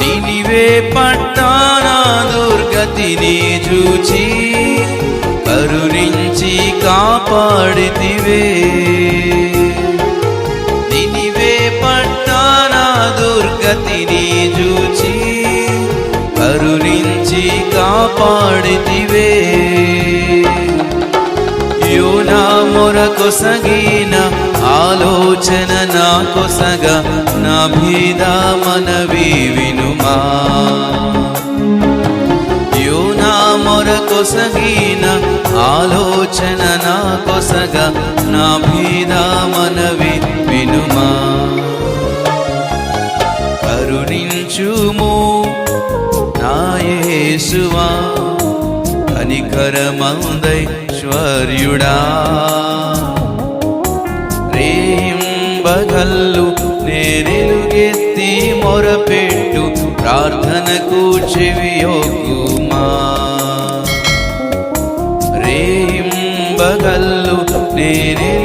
నినివే పట్టణ దుర్గతిని చూచి కరుణించి కాపాడితివే. నినివే పట్టణ దుర్గతిని చూచి కరుణించి కాపాడితివే. యోనా మొర కొసగిన ఆలోచన నా కొసగ నా భీద మనవి వినుమా. యోనా మొర కొసగిన ఆలోచన నా కొసగ నా భీద మనవి వినుమా. కరుణించుము నా యేసువా కనికరమందైశ్వర్యుడా. రేయింబగల్లు నేనెలుగెత్తి మొరపెట్టు ప్రార్థనకు చెవియొగ్గుమా. రేయింబగల్లు నేనెలుగెత్తి